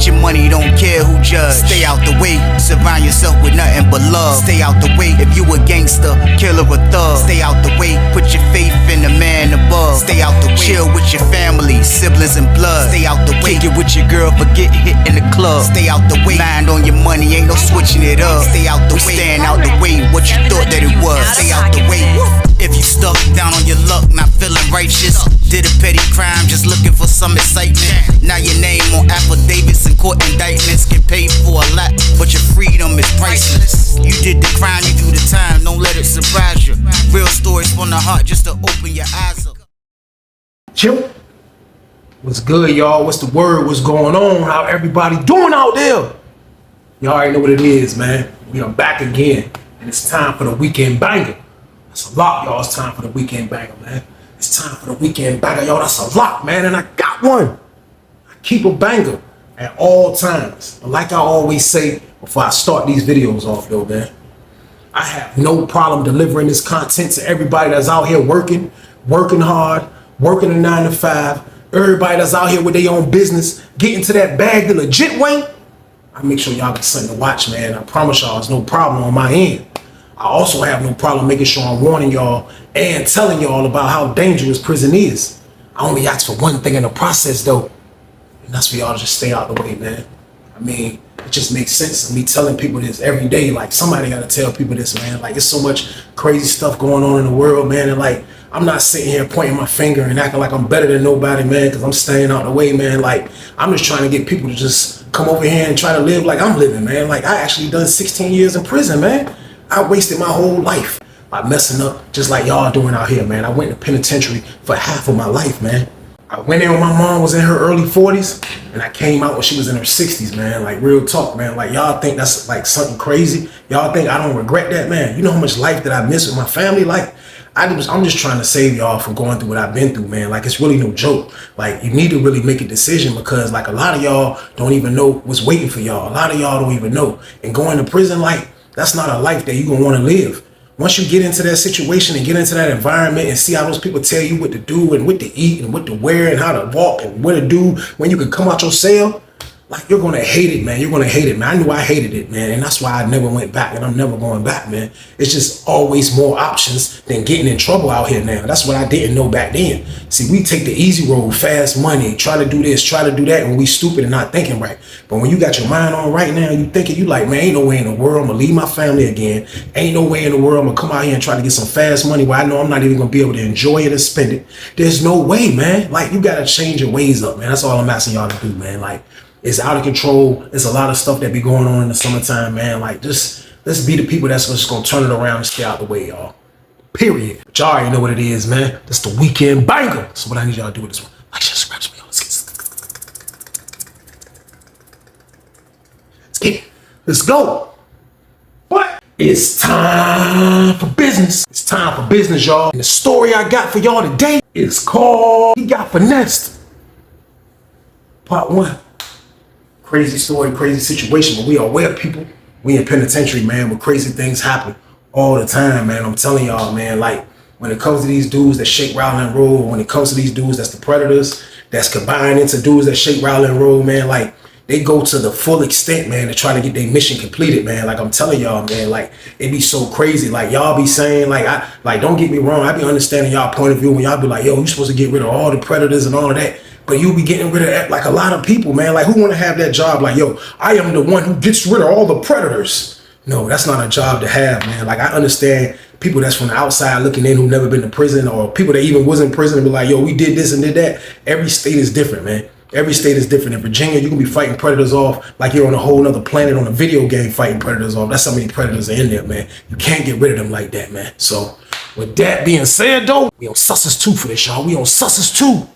Get your money, don't care who judge. Stay out the way, surround yourself with nothing but love. Stay out the way, if you a gangster, killer or thug. Stay out the way, put your faith in the man above. Stay out the way, chill with your family, siblings and blood. Stay out the way, kick it with your girl, forget hit in the club. Stay out the way, mind on your money, ain't no switching it up. Stay out the way, stand out the way, what you thought that it was. Stay out the way. If you stuck down on your luck, not feeling righteous, did a petty crime, just looking for some excitement. Now your name on affidavits and court indictments, get paid for a lot, but your freedom is priceless. You did the crime, you do the time, don't let it surprise you. Real stories from the heart, just to open your eyes up. Chill. What's good, y'all? What's the word? What's going on? How everybody doing out there? Y'all already know what it is, man. We are back again, and it's time for the weekend banger. That's a lot, y'all. It's time for the weekend banger, man. It's time for the weekend banger, y'all. That's a lot, man, and I got one. I keep a banger at all times. But like I always say before I start these videos off, though, man, I have no problem delivering this content to everybody that's out here working hard, working a 9 to 5. Everybody that's out here with their own business, getting to that bag the legit way. I make sure y'all got something to watch, man. I promise y'all, it's no problem on my end. I also have no problem making sure I'm warning y'all and telling y'all about how dangerous prison is. I only ask for one thing in the process, though, and that's for y'all to just stay out the way, man. I mean, it just makes sense of me telling people this every day. Like, somebody got to tell people this, man. Like, there's so much crazy stuff going on in the world, man, and like, I'm not sitting here pointing my finger and acting like I'm better than nobody, man, because I'm staying out the way, man. Like, I'm just trying to get people to just come over here and try to live like I'm living, man. Like, I actually done 16 years in prison, man. I wasted my whole life by messing up just like y'all doing out here, man. I went to penitentiary for half of my life, man. I went in when my mom was in her early 40s, and I came out when she was in her 60s, man. Like, real talk, man. Like, y'all think that's like something crazy? Y'all think I don't regret that, man? You know how much life that I missed with my family? Like, I'm just trying to save y'all from going through what I've been through, man. Like, it's really no joke. Like, you need to really make a decision, because like a lot of y'all don't even know what's waiting for y'all. A lot of y'all don't even know. And going to prison, like, that's not a life that you're gonna want to live. Once you get into that situation and get into that environment and see how those people tell you what to do and what to eat and what to wear and how to walk and what to do when you can come out your cell, like, you're gonna hate it, man. You're gonna hate it, man. I knew I hated it, man, and that's why I never went back, and I'm never going back, man. It's just always more options than getting in trouble out here now. That's what I didn't know back then. See, we take the easy road, fast money, try to do this, try to do that, and we stupid and not thinking right. But when you got your mind on right now, you thinking, you like, man, ain't no way in the world I'm gonna leave my family again. Ain't no way in the world I'm gonna come out here and try to get some fast money where I know I'm not even gonna be able to enjoy it and spend it. There's no way, man. Like, you gotta change your ways up, man. That's all I'm asking y'all to do, man. Like, it's out of control. It's a lot of stuff that be going on in the summertime, man. Like, just let's be the people that's just gonna turn it around and stay out the way, y'all. Period. But y'all already know what it is, man. That's the weekend banger. So what I need y'all to do with this one, like, just scratch me, y'all. Let's get it. Let's go. What? It's time for business. It's time for business, y'all. And the story I got for y'all today is called Got Finessed. Part 1. Crazy story, crazy situation, but we are aware people. We in penitentiary, man, where crazy things happen all the time, man. I'm telling y'all, man, like, when it comes to these dudes that shake, rattle, and roll, when it comes to these dudes that's the predators, that's combined into dudes that shake, rattle, and roll, man, like, they go to the full extent, man, to try to get their mission completed, man. Like, I'm telling y'all, man, like, it be so crazy. Like, y'all be saying, like, don't get me wrong, I be understanding y'all point of view when y'all be like, yo, you supposed to get rid of all the predators and all of that. But you be getting rid of, like, a lot of people, man. Like, who want to have that job? Like, yo, I am the one who gets rid of all the predators. No, that's not a job to have, man. Like, I understand people that's from the outside looking in who never been to prison, or people that even was in prison and be like, yo, we did this and did that. Every state is different, man. Every state is different. In Virginia, you can be fighting predators off like you're on a whole nother planet on a video game fighting predators off. That's how many predators are in there, man. You can't get rid of them like that, man. So, with that being said, though, we on Susses 2 for this, y'all. We on Susses 2.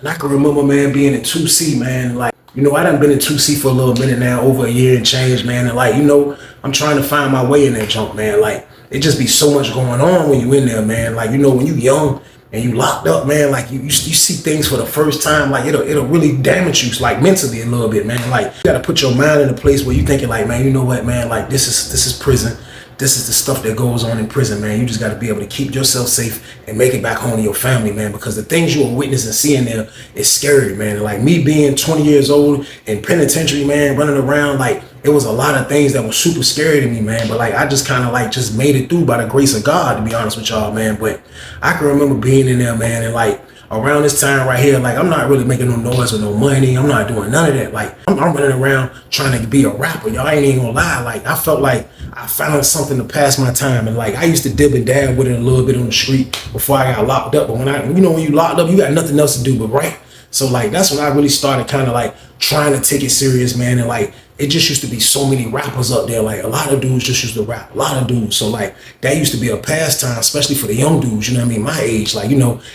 And I can remember, man, being in 2C, man. Like, you know, I done been in 2C for a little minute now, over a year and change, man. And like, you know, I'm trying to find my way in that junk, man. Like, it just be so much going on when you in there, man. Like, you know, when you young and you locked up, man, like, you see things for the first time, like, it'll really damage you, like, mentally a little bit, man. Like, you gotta put your mind in a place where you thinking, like, man, you know what, man, like, this is prison. this is the stuff that goes on in prison, man. You just got to be able to keep yourself safe and make it back home to your family, man, because the things you are witnessing and seeing there is scary, man. And like me being 20 years old in penitentiary, man, running around, like it was a lot of things that were super scary to me, man. But like I just kind of like just made it through by the grace of God, to be honest with y'all, man. But I can remember being in there, man, and like around this time right here, like I'm not really making no noise with no money. I'm not doing none of that. Like I'm running around trying to be a rapper. Y'all ain't even gonna lie. Like I felt like I found something to pass my time. And like I used to dib and dab with it a little bit on the street before I got locked up. But when you locked up, you got nothing else to do but write. So like that's when I really started kind of like trying to take it serious, man. And like it just used to be so many rappers up there. Like a lot of dudes just used to rap, a lot of dudes. So like that used to be a pastime, especially for the young dudes, you know what I mean? My age, like,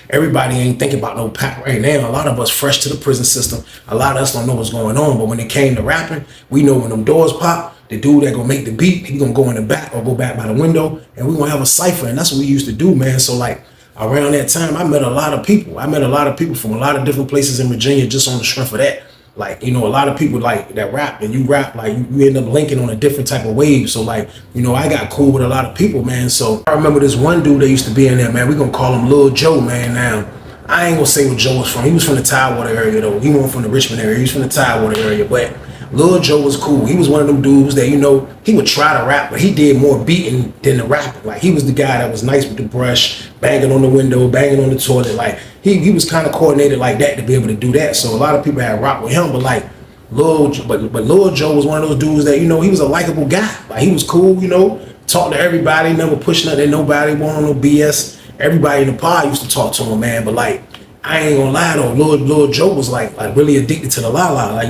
everybody ain't thinking about no pack right now. A lot of us fresh to the prison system. A lot of us don't know what's going on. But when it came to rapping, we know when them doors pop, the dude that gonna make the beat, he gonna go in the back or go back by the window, and we gonna have a cipher. And that's what we used to do, man. So like around that time, I met a lot of people. I met a lot of people from a lot of different places in Virginia just on the strength of that. Like, a lot of people like that rap, and you rap, like you end up linking on a different type of wave. So like, I got cool with a lot of people, man. So I remember this one dude that used to be in there, man. We gonna call him Lil Joe, man. Now, I ain't gonna say where Joe was from. He was from the Tidewater area though. He wasn't from the Richmond area. He was from the Tidewater area, but Lil Joe was cool. He was one of them dudes that, he would try to rap, but he did more beating than the rapping. Like, he was the guy that was nice with the brush, banging on the window, banging on the toilet. Like, he was kind of coordinated like that to be able to do that. So a lot of people had rock with him, but like, Lil Joe was one of those dudes that, he was a likable guy. Like, he was cool, talked to everybody, never pushed nothing, nobody, wasn't no BS. Everybody in the pod used to talk to him, man. But like, I ain't gonna lie though, Lil Joe was like really addicted to the la-la. Like,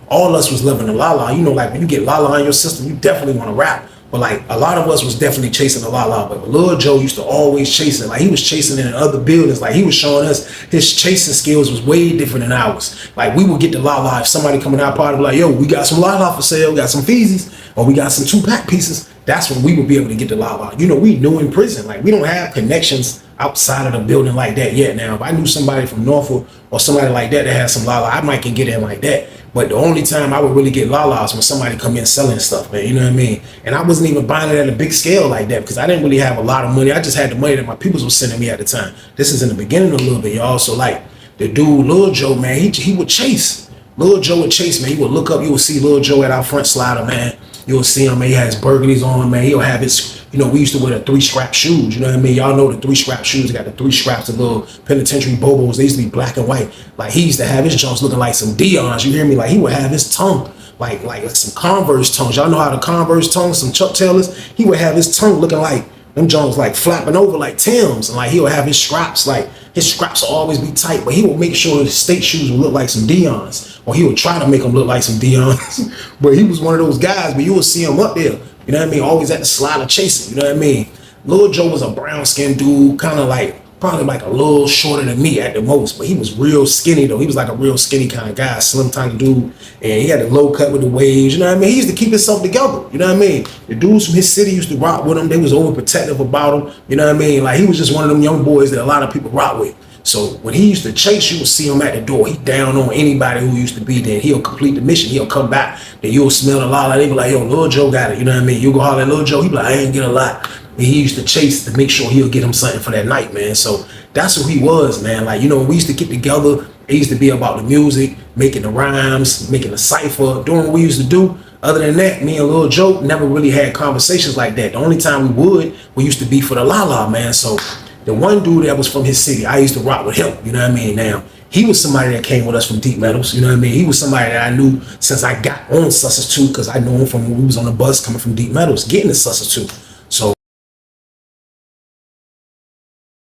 all us was living the la-la. Like when you get la-la in your system, you definitely want to rap. But like a lot of us was definitely chasing the la-la. But Lil Joe used to always chase it. Like he was chasing it in other buildings. Like he was showing us his chasing skills was way different than ours. Like we would get the la-la. If somebody coming out party, like, yo, we got some la-la for sale, we got some Feezies, or we got some 2-pack pieces. That's when we would be able to get the la-la. We knew in prison. Like we don't have connections outside of the building like that yet. Now, if I knew somebody from Norfolk or somebody like that had some la-la, I might can get in like that. But the only time I would really get la-la is when somebody come in selling stuff, man. You know what I mean? And I wasn't even buying it at a big scale like that because I didn't really have a lot of money. I just had the money that my peoples were sending me at the time. This is in the beginning a little bit, y'all. So like the dude, Lil Joe, man, he would chase. Lil Joe would chase, man. He would look up, you would see Lil Joe at our front slider, man. You'll see him, man. He has burgundies on, man. He'll have his, we used to wear the 3-strap shoes. You know what I mean? Y'all know the 3-strap shoes. They got the 3 straps, the little penitentiary bobos. They used to be black and white. Like he used to have his jumps looking like some Dion's. You hear me? Like he would have his tongue like some Converse tongues. Y'all know how the Converse tongues, some Chuck Taylors. He would have his tongue looking like them Jones like flapping over like Tim's. And like he would have his straps, like his straps will always be tight, but he would make sure his state shoes would look like some Dion's. Or he would try to make them look like some Dion's. But he was one of those guys, but you would see him up there. You know what I mean? Always at the slider chasing. You know what I mean? Lil Joe was a brown skinned dude, kind of like, probably like a little shorter than me at the most, but he was real skinny though. He was like a real skinny kind of guy, slim tiny dude. And he had a low cut with the waves, you know what I mean? He used to keep himself together, you know what I mean? The dudes from his city used to rock with him. They was overprotective about him, you know what I mean? Like he was just one of them young boys that a lot of people rock with. So when he used to chase, you would see him at the door. He down on anybody who used to be there. He'll complete the mission. He'll come back. Then you'll smell the la-la. They be like, yo, Lil Joe got it. You know what I mean? You go holler at Lil Joe. He be like, I ain't get a lot. And he used to chase to make sure he'll get him something for that night, man. So that's who he was, man. Like, we used to get together. It used to be about the music, making the rhymes, making the cipher, doing what we used to do. Other than that, me and Lil Joe never really had conversations like that. The only time we used to be for the la-la, man. So the one dude that was from his city, I used to rock with him, you know what I mean? Now, he was somebody that came with us from Deep Metals, you know what I mean? He was somebody that I knew since I got on Sussex 2, because I knew him from when we was on the bus coming from Deep Metals, getting to Sussex 2. So,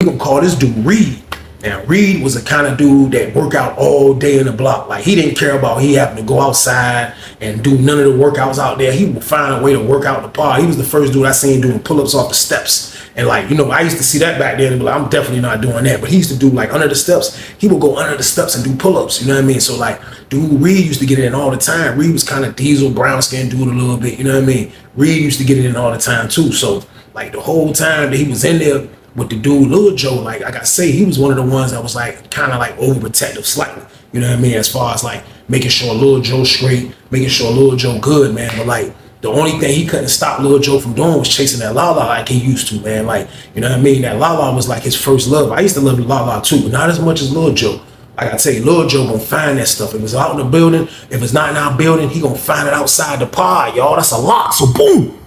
we're going to call this dude Reed. Now, Reed was the kind of dude that work out all day in the block. Like, he didn't care about he having to go outside and do none of the workouts out there. He would find a way to work out the pod. He was the first dude I seen doing pull-ups off the steps. And like, I used to see that back then and be like, I'm definitely not doing that. But he used to do like under the steps. He would go under the steps and do pull-ups, you know what I mean? So like, dude, Reed used to get it in all the time. Reed was kind of diesel, brown skinned dude a little bit, you know what I mean? Reed used to get it in all the time too. So like the whole time that he was in there with the dude, Lil Joe, like I say, he was one of the ones that was like kind of like overprotective slightly, you know what I mean? As far as like making sure Lil Joe straight, making sure Lil Joe good, man. But like, The only thing he couldn't stop Lil Joe from doing was chasing that La La like he used to, man. Like, you know what I mean? That La La was like his first love. I used to love the La La too, but not as much as Lil Joe. Like I tell you, Lil Joe gonna find that stuff. If it's out in the building, if it's not in our building, he gonna find it outside the pod, y'all. That's a lot. So boom,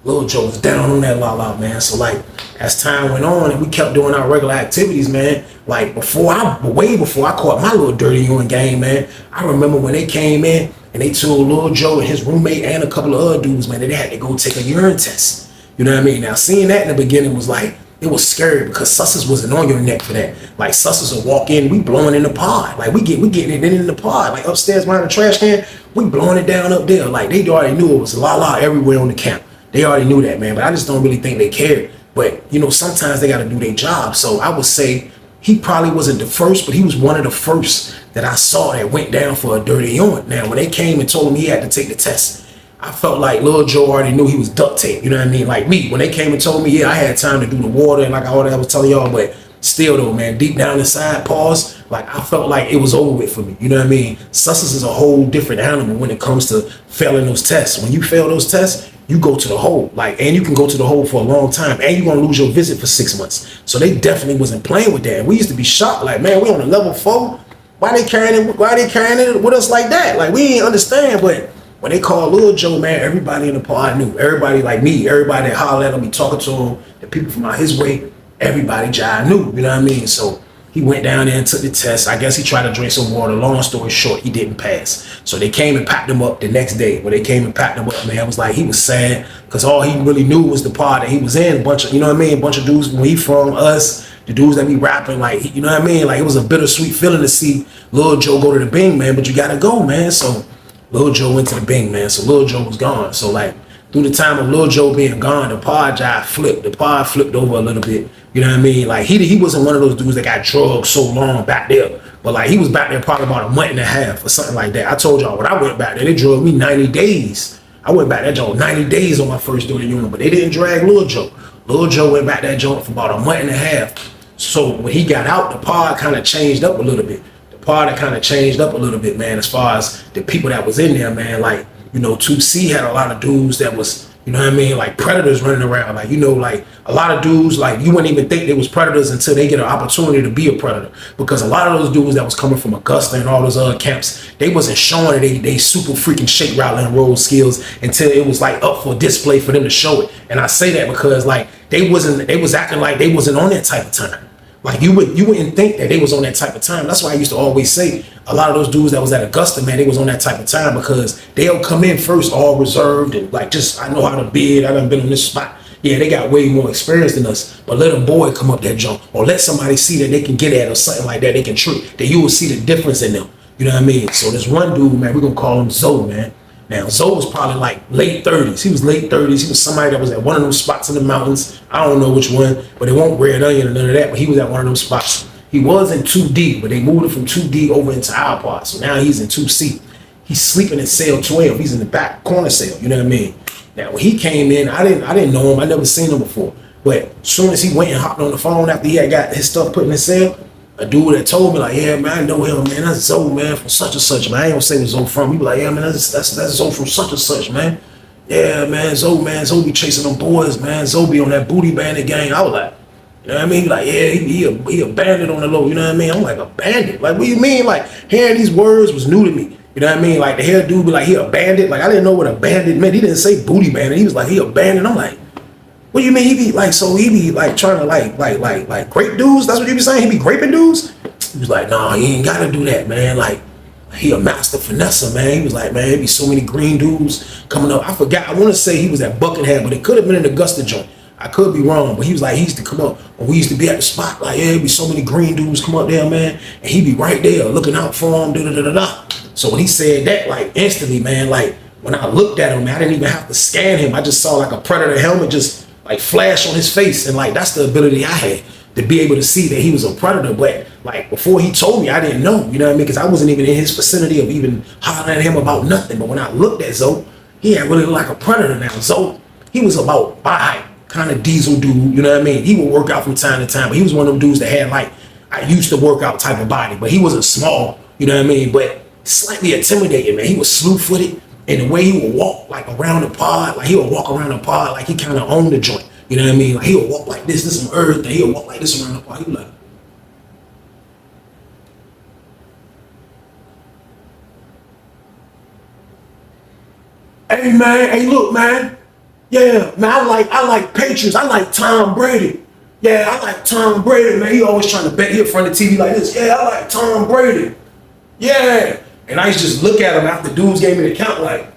Lil Joe was down on that La La, man. So like, as time went on and we kept doing our regular activities, man, like way before I caught my little dirty urine game, man, I remember when they came in and they told Lil Joe and his roommate and a couple of other dudes, man, that they had to go take a urine test. You know what I mean? Now, seeing that in the beginning was like, it was scary because Susses wasn't on your neck for that. Like, Susses will walk in, we blowing in the pod. Like, we getting it in the pod. Like, upstairs behind the trash can, we blowing it down up there. Like, they already knew it was La La everywhere on the camp. They already knew that, man. But I just don't really think they cared. But, you know, sometimes they got to do their job. So I would say he probably wasn't the first, but he was one of the first that I saw that went down for a dirty urine. Now, when they came and told him he had to take the test, I felt like Lil Joe already knew he was duct tape. You know what I mean? Like me, when they came and told me, yeah, I had time to do the water and like all that I was telling y'all, but still though, man, deep down inside, pause, like I felt like it was over with for me. You know what I mean? Susses is a whole different animal when it comes to failing those tests. When you fail those tests, you go to the hole, like, and you can go to the hole for a long time, and you're gonna lose your visit for 6 months. So they definitely wasn't playing with that. And we used to be shocked, like, man, we on a level 4. Why they carrying it with us like that? Like, we ain't understand. But when they called Lil Joe, man, everybody in the pod knew. Everybody like me, everybody that hollered at him, be talking to him, the people from out his way, everybody Jai knew. You know what I mean? So he went down there and took the test. I guess he tried to drink some water. Long story short, he didn't pass. So they came and packed him up the next day. When they came and packed him up, man, it was like he was sad because all he really knew was the pod that he was in. A bunch of, you know what I mean? A bunch of dudes when he from us, the dudes that be rapping, like, you know what I mean? Like, it was a bittersweet feeling to see Lil Joe go to the Bing, man, but you gotta go, man. So Lil Joe went to the Bing, man. So Lil Joe was gone. So like, through the time of Lil Joe being gone, the pod jive flipped. The pod flipped over a little bit. You know what I mean? Like, he wasn't one of those dudes that got drugged so long back there. But like, he was back there probably about a month and a half or something like that. I told y'all when I went back there, they drugged me 90 days. I went back that joint 90 days on my first dirty unit, but they didn't drag Lil Joe. Lil Joe went back that joint for about a month and a half. So when he got out, the pod kind of changed up a little bit. The pod kind of changed up a little bit, man, as far as the people that was in there, man. Like, you know, 2C had a lot of dudes that was, you know what I mean, like predators running around. Like, you know, like a lot of dudes, like you wouldn't even think they was predators until they get an opportunity to be a predator. Because a lot of those dudes that was coming from Augusta and all those other camps, they wasn't showing they super freaking shake, rattle, and roll skills until it was like up for display for them to show it. And I say that because like they was acting like they wasn't on that type of time. Like you wouldn't think that they was on that type of time. That's why I used to always say a lot of those dudes that was at Augusta, man, they was on that type of time because they'll come in first all reserved and like just I know how to bid. I done been on this spot. Yeah, they got way more experience than us. But let a boy come up that jump or let somebody see that they can get at or something like that. They can trick. That you will see the difference in them. You know what I mean? So there's one dude, man, we're gonna call him Zoe, man. Now, Zoe was probably like late 30s. He was late 30s. He was somebody that was at one of those spots in the mountains. I don't know which one, but it won't Red Onion or none of that, but he was at one of those spots. He was in 2D, but they moved him from 2D over into our part. So now he's in 2C. He's sleeping in cell 12. He's in the back corner cell. You know what I mean? Now, when he came in, I didn't know him. I never seen him before. But as soon as he went and hopped on the phone after he had got his stuff put in his cell, a dude that told me like, yeah, man, I know him, man. That's Zoe, man, from such and such, man. I ain't gonna say where Zoe from. He be like, yeah, man, that's Zoe from such and such, man. Yeah, man, Zoe be chasing them boys, man. Zoe be on that booty bandit gang. I was like, you know what I mean? Like, yeah, he a bandit on the low. You know what I mean? I'm like, a bandit? Like, what do you mean? Like, hearing these words was new to me. You know what I mean? Like, the hair dude be like, he a bandit. Like, I didn't know what a bandit meant. He didn't say booty bandit. He was like, he a bandit. I'm like, what do you mean? He be like, so he be like trying to like grape dudes? That's what you be saying? He be graping dudes? He was like, nah, he ain't gotta do that, man. Like, he a master finesser, man. He was like, man, there be so many green dudes coming up. I forgot. I want to say he was at Buckingham, but it could have been in the Augusta joint. I could be wrong, but he was like, he used to come up, or we used to be at the spot, like, yeah, there be so many green dudes come up there, man, and he be right there looking out for him, da-da-da-da-da. So when he said that, like, instantly, man, like, when I looked at him, man, I didn't even have to scan him. I just saw, like, a Predator helmet just, like, flash on his face, and, like, that's the ability I had to be able to see that he was a predator. But, like, before he told me, I didn't know, you know what I mean, because I wasn't even in his vicinity of even hollering at him about nothing. But when I looked at Zoe, he had really like a predator now. Zoe, he was about by kind of diesel dude, you know what I mean? He would work out from time to time, but he was one of them dudes that had like, I used to work out type of body, but he wasn't small, you know what I mean? But slightly intimidating, man. He was slew-footed And the way he would walk like around the pod, like he would walk around the pod like he kind of owned the joint. You know what I mean? Like he would walk like this is some earth, and he would walk like this around the pod. He was like, hey man, hey look man, yeah man, I like Patriots, I like Tom Brady. Yeah, I like Tom Brady, man. He always trying to bet here in front of the TV like this. Yeah, I like Tom Brady. Yeah. And I used to just look at him after dudes gave me the count like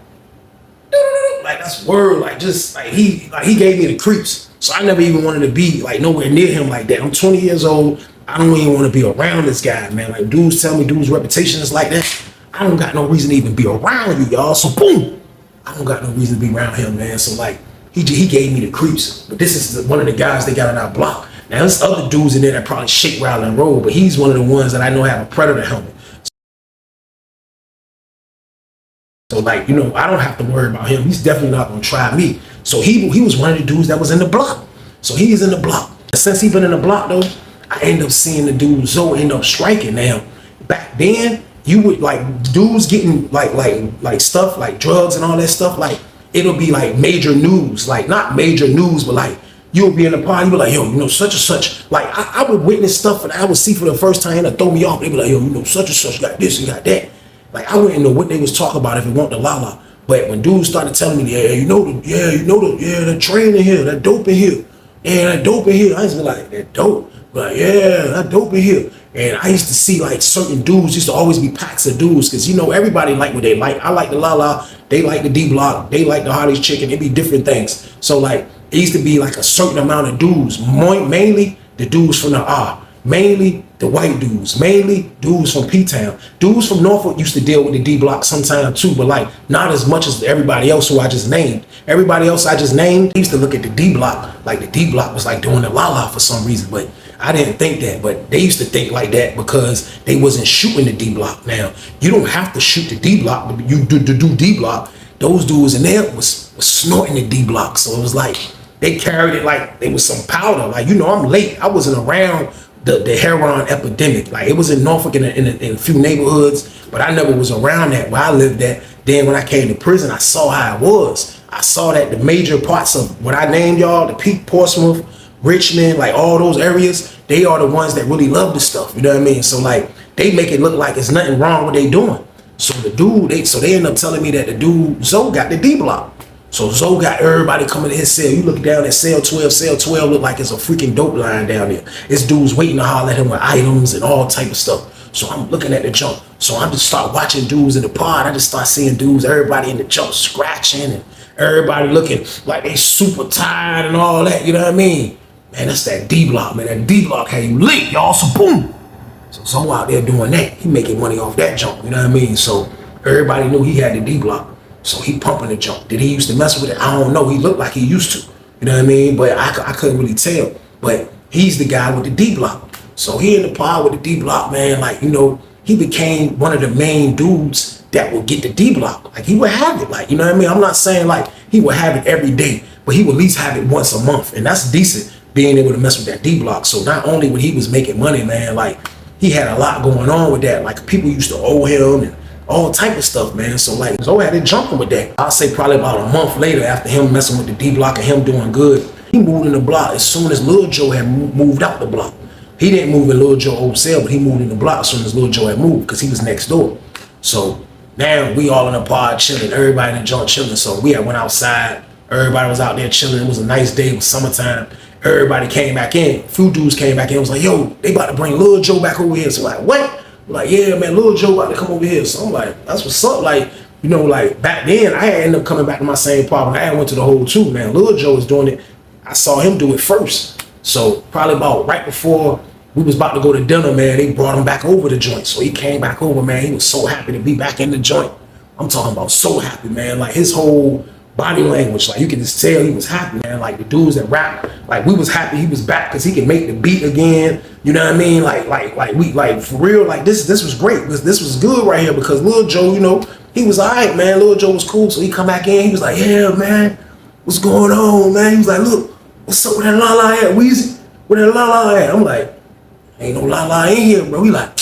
that's word, like just like he gave me the creeps. So I never even wanted to be like nowhere near him like that. I'm 20 years old. I don't even want to be around this guy, man. Like dudes tell me dudes' reputation is like that. I don't got no reason to even be around you, y'all. So boom, I don't got no reason to be around him, man. So like he gave me the creeps. But this is one of the guys they got on our block. Now there's other dudes in there that probably shake, rattle, and roll, but he's one of the ones that I know have a Predator helmet. So like, you know, I don't have to worry about him. He's definitely not gonna try me. So he was one of the dudes that was in the block. So he's in the block. Since he been in the block though, I end up seeing the dude Zoe end up striking. Now, back then, you would like dudes getting like stuff like drugs and all that stuff, like it'll be like major news, like not major news, but like you'll be in the party, you be like, yo, you know, such and such. Like I would witness stuff and I would see for the first time and throw me off. They be like, yo, you know, such and such got this and got that. Like I wouldn't know what they was talking about if it weren't the lala. But when dudes started telling me, that train in here, that dope in here, that dope in here, I used to be like, that dope. Like, yeah, that dope in here. And I used to see like certain dudes, used to always be packs of dudes, because you know everybody like what they like. I like the Lala, they like the D Block, they like the Hardy's chicken. It'd be different things. So like it used to be like a certain amount of dudes, mainly the dudes from the R, mainly the white dudes, mainly dudes from P-Town. Dudes from Norfolk used to deal with the D Block sometime too, but like not as much as everybody else who I just named. Everybody else I just named used to look at the D Block like the D Block was like doing the Lala for some reason, but I didn't think that, but they used to think like that because they wasn't shooting the D Block. Now, you don't have to shoot the D Block, but you do D Block. Those dudes in there was snorting the D Block. So it was like, they carried it like they was some powder. Like, you know, I'm late. I wasn't around the heroin epidemic. Like it was in Norfolk in a few neighborhoods, but I never was around that where I lived at. Then when I came to prison, I saw how it was. I saw that the major parts of what I named y'all, the Peak, Portsmouth, Richmond, like all those areas, they are the ones that really love this stuff. You know what I mean? So like they make it look like it's nothing wrong with what they doing. So the dude, they end up telling me that the dude Zoe got the D Block. So Zoe got everybody coming to his cell. You look down at cell 12 look like it's a freaking dope line down there. It's dudes waiting to holler at him with items and all type of stuff. So I'm looking at the jump. So I just start watching dudes in the pod. I just start seeing dudes, everybody in the jump scratching and everybody looking like they super tired and all that. You know what I mean? Man, that's that D Block, man. That D Block had you lit, y'all. So boom. So Zoe out there doing that. He making money off that jump. You know what I mean? So everybody knew he had the D Block. So he pumping the jump. Did he used to mess with it? I don't know. He looked like he used to. You know what I mean? But I couldn't really tell. But he's the guy with the D Block. So he in the pod with the D Block, man. Like, you know, he became one of the main dudes that would get the D Block. Like he would have it. Like, you know what I mean? I'm not saying like he would have it every day, but he would at least have it once a month. And that's decent, being able to mess with that D Block. So not only when he was making money, man, like he had a lot going on with that. Like people used to owe him and all type of stuff, man. So like Zoe had it jumping with that. I'll say probably about a month later, after him messing with the D Block and him doing good, he moved in the block as soon as Lil Joe had moved out the block. He didn't move in Lil Joe's old cell, but he moved in the block as soon as Lil Joe had moved because he was next door. So now we all in the pod chilling, everybody in the joint chilling. So we had went outside, everybody was out there chilling. It was a nice day, it was summertime. Everybody came back in. A few dudes came back in. It was like, yo, they about to bring Lil Joe back over here. So like, what? I'm like, yeah, man, Lil Joe about to come over here. So I'm like, that's what's up. Like, you know, like back then, I had ended up coming back to my same problem. I had went to the hole too, man. Lil Joe was doing it. I saw him do it first. So probably about right before we was about to go to dinner, man, they brought him back over the joint. So he came back over, man. He was so happy to be back in the joint. I'm talking about so happy, man. Like his whole body language, like you can just tell he was happy, man. Like the dudes that rap, like we was happy he was back because he could make the beat again. You know what I mean? Like we for real, like this was great. This was good right here because Lil Joe, you know, he was alright, man. Lil Joe was cool. So he come back in, he was like, yeah, man, what's going on, man? He was like, look, what's up with that Lala at, Weezy? Where that Lala at? I'm like, ain't no Lala in here, bro. He like,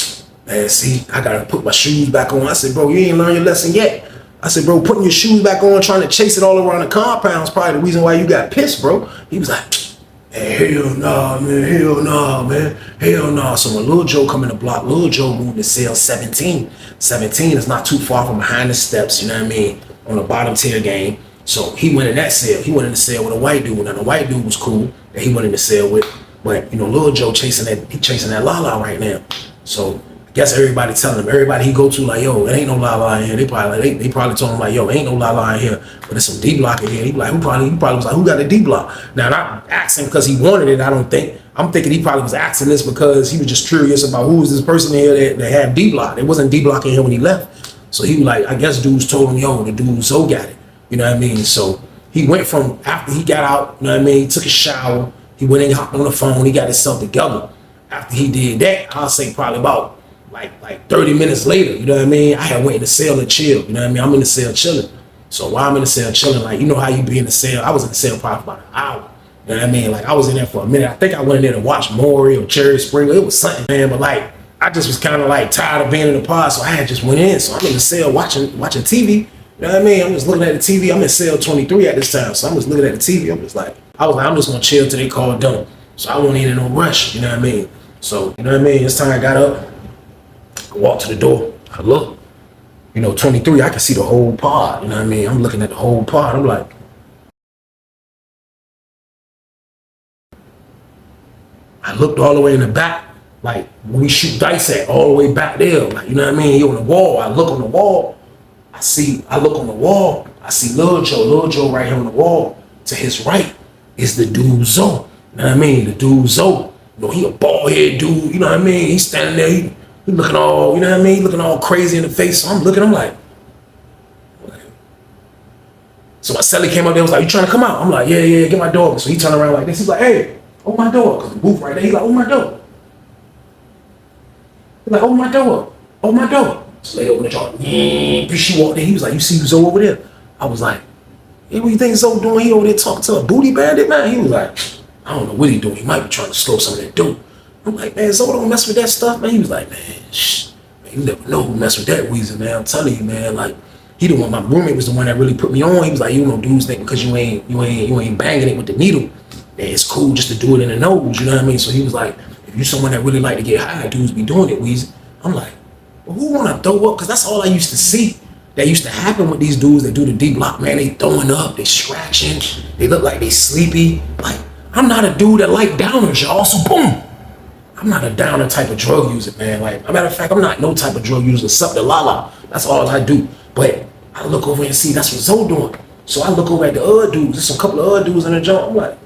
man, see, I gotta put my shoes back on. I said, bro, you ain't learned your lesson yet. I said, bro, putting your shoes back on, trying to chase it all around the compound is probably the reason why you got pissed, bro. He was like, hell nah, man, hell nah, man, hell nah. So when Lil Joe come in the block, Lil Joe moved to cell 17. 17 is not too far from behind the steps, you know what I mean, on the bottom tier game. So he went in that cell. He went in the cell with a white dude, and the white dude was cool that he went in the cell with. But, you know, Lil Joe chasing that Lala right now. So I guess everybody telling him, everybody he go to like, yo, it ain't no Lala in here. They probably told him like, yo, ain't no Lala in here, but there's some D block in here. He like, he probably was like, who got the D block? Now, not asking because he wanted it, I don't think. I'm thinking he probably was asking this because he was just curious about who was this person in here that had D block. There wasn't D block in here when he left. So he was like, I guess dudes told him, yo, the dude Zoe got it. You know what I mean? So he went from after he got out, you know what I mean, he took a shower, he went and hopped on the phone, he got himself together. After he did that, I'll say probably about like 30 minutes later, you know what I mean? I had went in the cell to chill, you know what I mean? I'm in the cell chilling. So while I'm in the cell chilling, like, you know how you be in the cell? I was in the cell probably for about an hour. You know what I mean? Like, I was in there for a minute. I think I went in there to watch Maury or Cherry Springer. It was something, man. But like, I just was kind of like tired of being in the pod, so I had just went in. So I'm in the cell watching TV. You know what I mean? I'm just looking at the TV. I'm in cell 23 at this time, so I'm just looking at the TV. I'm just like, I'm just gonna chill till they call it done. So I wasn't in no rush. You know what I mean? So you know what I mean? This time I got up, I walked to the door. I look. You know, 23. I can see the whole pod. You know what I mean? I'm looking at the whole pod. I'm like, I looked all the way in the back, like when we shoot dice at, all the way back there. Like, you know what I mean? He on the wall. I look on the wall. I look on the wall. I see Lil Joe right here on the wall. To his right is the dude Zoe. You know what I mean? The dude Zoe. You know, he a bald head dude. You know what I mean? He's standing there. He looking all, you know what I mean? He looking all crazy in the face. So I'm looking. I'm like. So my celly came up there. Was like, "You trying to come out?" I'm like, "Yeah, get my dog." So he turned around like this. He's like, "Hey, oh my dog." Cause the booth right there. He's like, "Oh my dog." He's like, "Oh my dog. Oh my dog." So they opened the door. She walked in. He was like, "You see Zoe over there?" I was like, "Hey, what you think Zoe doing? He over there talking to a booty bandit, man." He was like, "I don't know what he doing. He might be trying to slow some of that dope." I'm like, "Man, Zoe don't mess with that stuff, man." He was like, "Man, shh. Man, you never know who mess with that Weezy, man. I'm telling you, man. Like, he the one. My roommate was the one that really put me on. He was like, you know, dudes think because you ain't banging it with the needle, that it's cool just to do it in the nose. You know what I mean?" So he was like, "If you someone that really like to get high, dudes be doing it, Weezy." I'm like, well, who want to throw up? Because that's all I used to see. That used to happen with these dudes that do the D block, man. They throwing up, they scratching, they look like they sleepy. Like, I'm not a dude that like downers, y'all. So boom, I'm not a downer type of drug user, man. Like, a matter of fact, I'm not no type of drug user except the Lala. That's all I do. But I look over and see that's what Zoe doing. So I look over at the other dudes. There's a couple of other dudes in the joint. I'm like,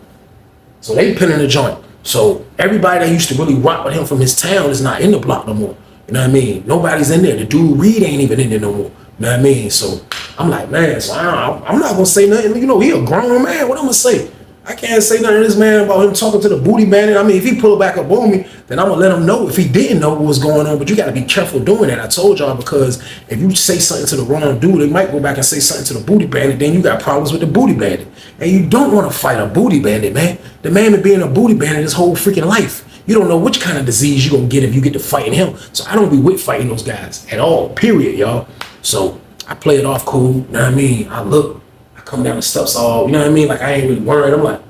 so they pinning the joint. So everybody that used to really rock with him from his town is not in the block no more. You know what I mean? Nobody's in there. The dude Reed ain't even in there no more. You know what I mean? So I'm like, man, so I'm not gonna say nothing. You know, he a grown man. What I'm gonna say? I can't say nothing to this man about him talking to the booty bandit. I mean, if he pull back up on me, then I'm gonna let him know if he didn't know what was going on. But you gotta be careful doing that. I told y'all, because if you say something to the wrong dude, they might go back and say something to the booty bandit. Then you got problems with the booty bandit. And you don't want to fight a booty bandit, man. The man been being a booty bandit his whole freaking life. You don't know which kind of disease you're gonna get if you get to fighting him. So I don't be with fighting those guys at all, period, y'all. So I play it off cool, you know what I mean? I look, I come down the steps all, you know what I mean? Like, I ain't really worried. I'm like,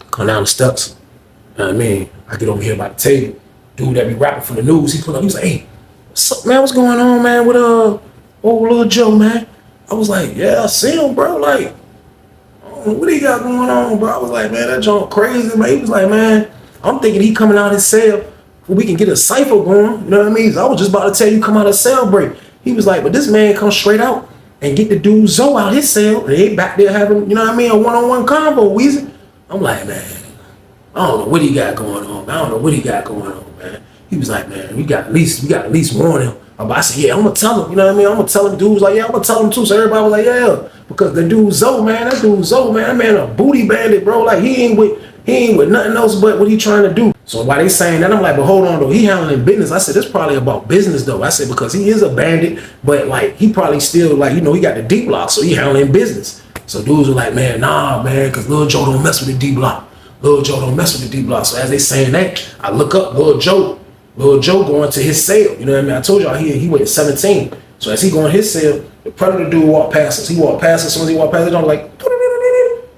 come down the steps, you know what I mean? I get over here by the table. Dude that be rapping from the news, he pull up, he was like, "Hey, what's up, man? What's going on, man, with old Lil Joe, man?" I was like, "Yeah, I see him, bro. Like, what he got going on, bro?" I was like, "Man, that junk crazy, man." He was like, "Man, I'm thinking he coming out his cell where we can get a cipher going." You know what I mean? I was just about to tell you come out of cell break. He was like, "But this man come straight out and get the dude Zoe out his cell. And they back there having, you know what I mean, a one-on-one convo, Weezy." I'm like, "Man, I don't know what he got going on, man. I don't know what he got going on, man." He was like, "Man, we got at least warn him." I said, "Yeah, I'm gonna tell him." You know what I mean? I'm gonna tell him. Dudes like, "Yeah, I'm gonna tell him too." So everybody was like, "Yeah," because the dude Zoe, man, that man a booty bandit, bro. Like, he ain't with nothing else but what he trying to do. So while they saying that, I'm like, "But hold on though, he handling business." I said, "It's probably about business though." I said, because he is a bandit, but like, he probably still, like, you know, he got the D block, so he handling business. So dudes were like, "Man, nah, man, because Lil Joe don't mess with the D block. Lil Joe don't mess with the D block." So as they saying that, I look up Lil Joe going to his cell. You know what I mean? I told y'all he went 17. So as he going his cell, the predator dude walked past us. He walked past us. As soon as he walked past us, I'm like,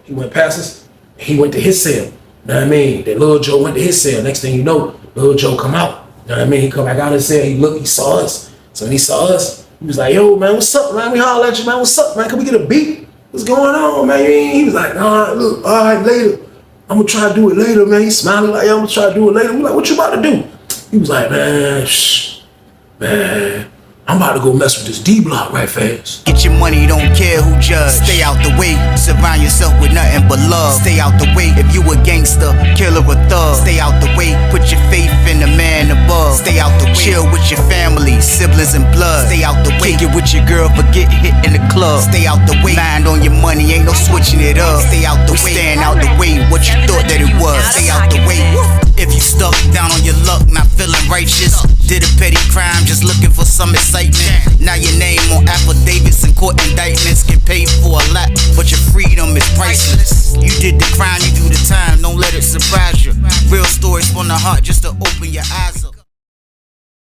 he went past us. He went to his cell. You know what I mean? Then Lil Joe went to his cell. Next thing you know, Lil Joe come out. You know what I mean? He come back out of his cell. He looked. He saw us. So when he saw us, he was like, yo, man, what's up, man? We holler at you, man. What's up, man? Can we get a beat? What's going on, man? He was like, nah, look, all right, later. I'm gonna try to do it later, man. He smiling like, yo, I'm gonna try to do it later. We like, what you about to do? He was like, man, man, I'm about to go mess with this D block right fast. Get your money, don't care who judge. Stay out the way, surround yourself with nothing but love. Stay out the way, if you a gangster, killer or thug. Stay out the way, put your faith in the man above. Stay out the way, chill with your family, siblings and blood. Stay out the way, kick it with your girl, forget hit in the club. Stay out the way, mind on your money, ain't no switching it up. Stay out the way, stand out the way, what you thought that it was. Stay out the way. If you stuck down on your luck, not feeling righteous, did a petty crime, just looking for some excitement. Now your name on affidavits and court indictments get paid for a lot, but your freedom is priceless. You did the crime, you do the time, don't let it surprise you. Real stories from the heart, just to open your eyes up.